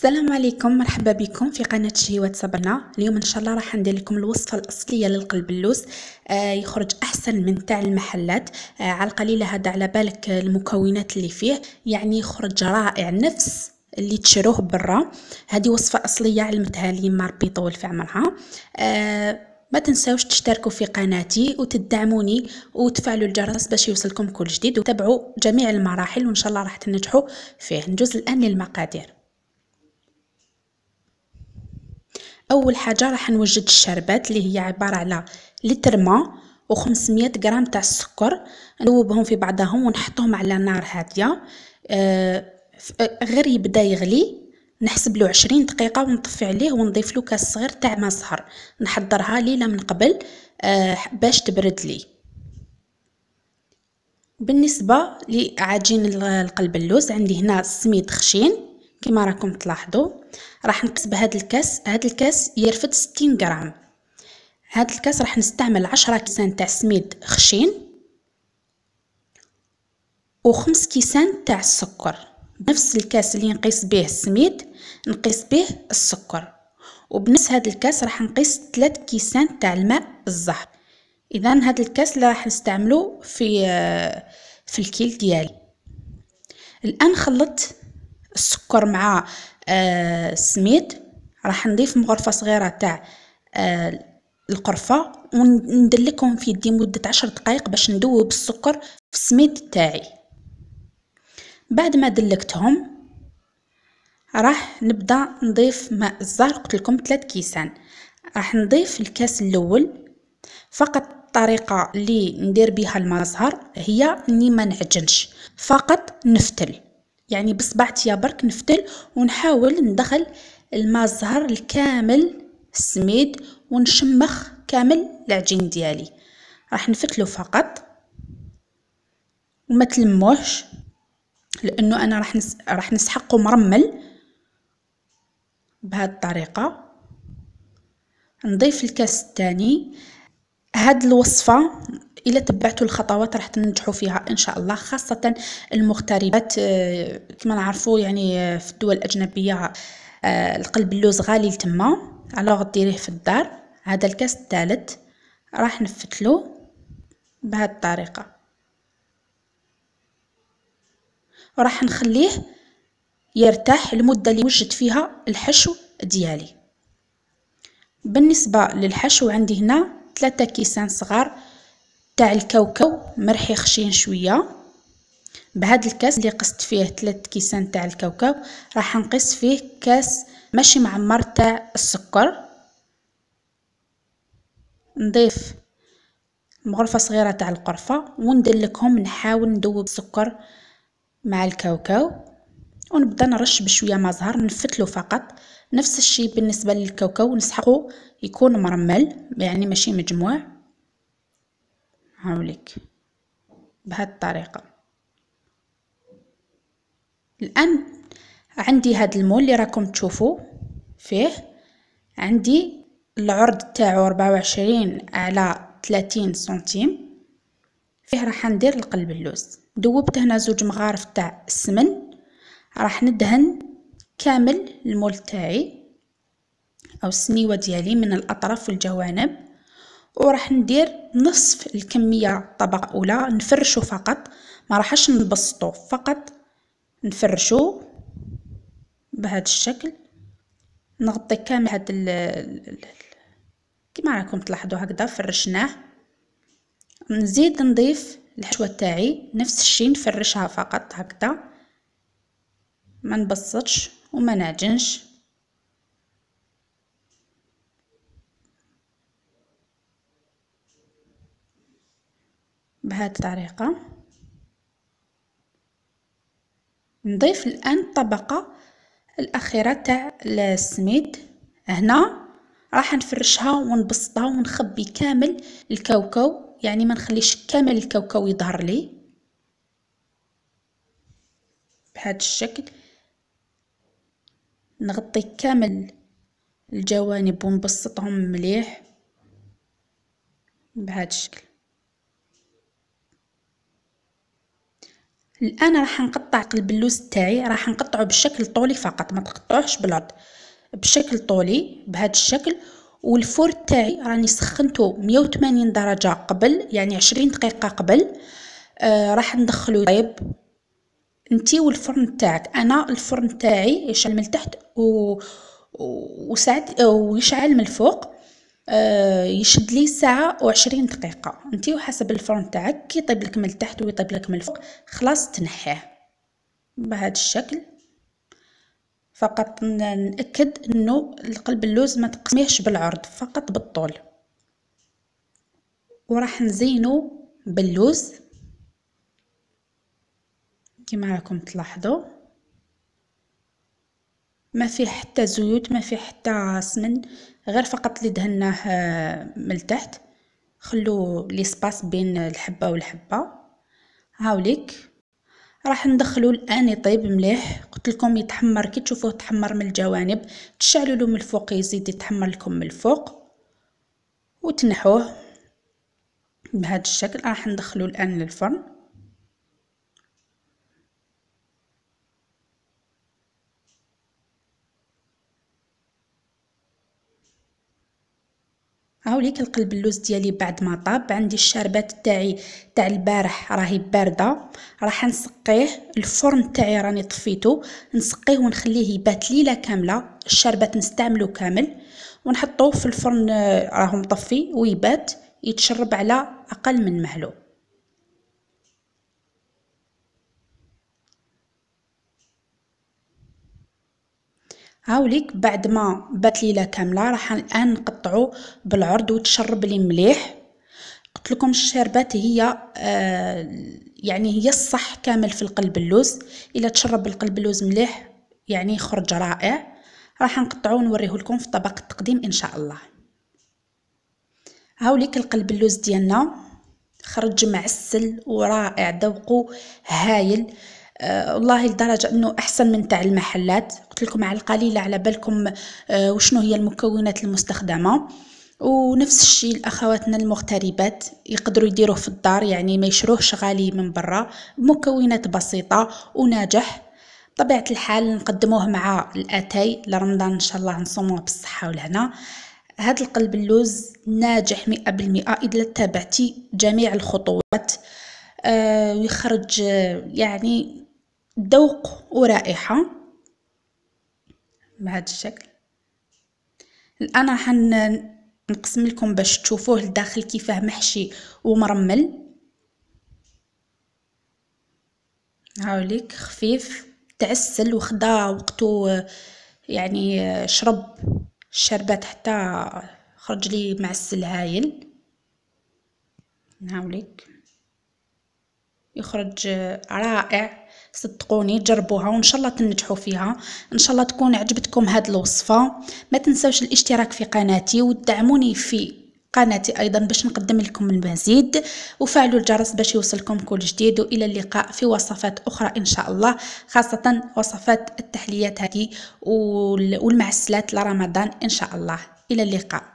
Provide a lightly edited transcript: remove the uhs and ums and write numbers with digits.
السلام عليكم، مرحبا بكم في قناة شهيوات صبرنا. اليوم ان شاء الله راح ندير لكم الوصفه الاصليه للقلبلوس. يخرج احسن من تاع المحلات. على القليله هذا على بالك المكونات اللي فيه، يعني يخرج رائع نفس اللي تشروه برا. هذه وصفه اصليه علمتها لي ما ربي يطول في عمرها. ما تنساوش تشتركوا في قناتي وتدعموني وتفعلوا الجرس باش يوصلكم كل جديد، وتابعوا جميع المراحل وان شاء الله راح تنجحوا فيه. نجوز الان للمقادير. اول حاجه راح نوجد الشربات اللي هي عباره على لتر ماء و500 غرام تاع السكر، نذوبهم في بعضهم ونحطهم على نار هاديه. غير يبدا يغلي نحسب له 20 دقيقه ونطفي عليه ونضيف له كاس صغير تاع ماء زهر. نحضرها ليله من قبل باش تبرد لي. بالنسبه لعجين القلبلوس عندي هنا سميد خشين كما راكم تلاحظوا. راح نقسم هذا الكاس يرفد 60 غرام. هذا الكاس راح نستعمل 10 كيسان تاع سميد خشين و5 كيسان تاع السكر. بنفس الكاس اللي نقيس به السميد نقيس به السكر، وبنفس هذا الكاس راح نقيس 3 كيسان تاع الماء الزهر. اذا هذا الكاس اللي راح نستعمله في الكيل ديالي. الان خلطت السكر مع السميد. راح نضيف مغرفه صغيره تاع القرفه وندلكهم في يدي مده 10 دقائق باش ندوب السكر في السميد تاعي. بعد ما دلكتهم راح نبدا نضيف ماء الزهر. قلت لكم 3 كيسان. راح نضيف الكاس الاول فقط. الطريقه اللي ندير بها الماء الزهر هي اني ما نعجنش، فقط نفتل، يعني بصبعتي برك نفتل ونحاول ندخل الماء الزهر الكامل السميد ونشمخ كامل العجين ديالي. راح نفتلو فقط وما تلموهش لانه انا راح نسحقه مرمل. بهذه الطريقه نضيف الكاس الثاني. هاد الوصفه إلا تبعتوا الخطوات راح تنجحوا فيها إن شاء الله، خاصة المغتربات. كما نعرفوا يعني في الدول الأجنبية القلبلوس غالي لتما، على ديريه في الدار. هذا الكاس الثالث راح نفتلو بهذه الطريقة وراح نخليه يرتاح المدة اللي وجد فيها الحشو ديالي. بالنسبة للحشو عندي هنا 3 كيسان صغار تاع الكاوكاو مرحي خشين شويه. بهذا الكاس اللي قست فيه 3 كيسان تاع الكاوكاو راح نقيس فيه كاس ماشي معمر تاع السكر. نضيف مغرفه صغيره تاع القرفه وندلكهم. نحاول ندوب السكر مع الكاوكاو ونبدا نرش بشويه ماء زهر نفتلو فقط. نفس الشيء بالنسبه للكاوكاو نسحقه يكون مرمل يعني ماشي مجموع. هاوليك بهذه الطريقه. الان عندي هذا المول اللي راكم تشوفوا فيه. عندي العرض تاعو 24 على 30 سنتيم. فيه راح ندير القلبلوس. دوبت هنا 2 مغارف تاع السمن. راح ندهن كامل المول تاعي او السنيوه ديالي من الاطراف والجوانب، وراح ندير نصف الكميه طبقه اولى. نفرشو فقط، ما راحش نبسطو، فقط نفرشو بهذا الشكل. نغطي كامل هذا كما راكم تلاحظوا هكذا فرشناه. نزيد نضيف الحشوه تاعي نفس الشيء، نفرشها فقط هكذا، ما نبسطش وما نعجنش. بهذه الطريقه. نضيف الان الطبقه الاخيره تاع السميد. هنا راح نفرشها ونبسطها ونخبي كامل الكاوكاو، يعني ما نخليش كامل الكاوكاو يظهر لي. بهذا الشكل نغطي كامل الجوانب ونبسطهم مليح بهذا الشكل. الان راح نقطع قلب اللوز تاعي، راح نقطعه بالشكل طولي فقط، ما تقطعوش بالعرض، بالشكل طولي بهذا الشكل. والفور تاعي راني سخنته 180 درجه قبل، يعني 20 دقيقه قبل. راح ندخلو طيب انتي والفرن تاعك. انا الفرن تاعي يشعل من التحت وساعات ويشعل من الفوق. يشد لي ساعة و20 دقيقة، انتي وحسب الفرن تاعك. كي يطيب لك من التحت ويطيب لك من الفوق خلاص تنحيه بهذا الشكل. فقط نأكد انه القلب اللوز ما تقسميهش بالعرض، فقط بالطول. وراح نزينه باللوز كما راكم تلاحظوا، ما فيه حتى زيوت، ما فيه حتى سمن، غير فقط اللي دهناه من التحت. خلو لي سباس بين الحبه والحبه. هاوليك راح ندخلو الان يطيب مليح. قلت لكم يتحمر، كي تشوفوه تحمر من الجوانب تشعلوا له من الفوق يزيد يتحمر لكم من الفوق وتنحوه بهذا الشكل. راح ندخلو الان للفرن. هاوليك القلب اللوز ديالي بعد ما طاب. عندي الشربات تاعي تاع البارح راهي بارده، راح نسقيه. الفرن تاعي راني طفيته، نسقيه ونخليه يبات ليله كامله. الشربات نستعملو كامل ونحطوه في الفرن راهو مطفي ويبات يتشرب على اقل من مهلو. هاوليك بعد ما بات ليله كامله راح الان نقطعو بالعرض وتشرب لي مليح. قلت لكم الشربات هي يعني هي الصح كامل في القلب اللوز. الا تشرب القلب اللوز مليح يعني يخرج رائع. راح نقطعو ونوريه لكم في طبق التقديم ان شاء الله. هاوليك القلب اللوز ديالنا خرج معسل ورائع، ذوقه هايل. والله لدرجه انه احسن من تاع المحلات. قلت لكم على القليله على بالكم وشنو هي المكونات المستخدمه. ونفس الشيء لاخواتنا المغتربات يقدروا يديروه في الدار، يعني ما يشروهش غالي من برا، بمكونات بسيطه وناجح. بطبيعه الحال نقدموه مع الاتاي لرمضان ان شاء الله، نصوموه بالصحه والهنا. هذا القلب اللوز ناجح 100% اذا تابعتي جميع الخطوات. ويخرج يعني ذوق ورائحه بهذا الشكل. الان راح نقسم لكم باش تشوفوه الداخل كيفاه محشي ومرمل. هاوليك خفيف تعسل وخدا وقته، يعني شرب الشربات حتى خرج لي معسل هايل. هاوليك يخرج رائع، صدقوني جربوها وان شاء الله تنجحوا فيها. ان شاء الله تكون عجبتكم هذه الوصفه. ما تنسوش الاشتراك في قناتي وتدعموني في قناتي ايضا باش نقدم لكم المزيد، وفعلوا الجرس باش يوصلكم كل جديد. والى اللقاء في وصفات اخرى ان شاء الله، خاصه وصفات التحليات هذه والمعسلات لرمضان ان شاء الله. الى اللقاء.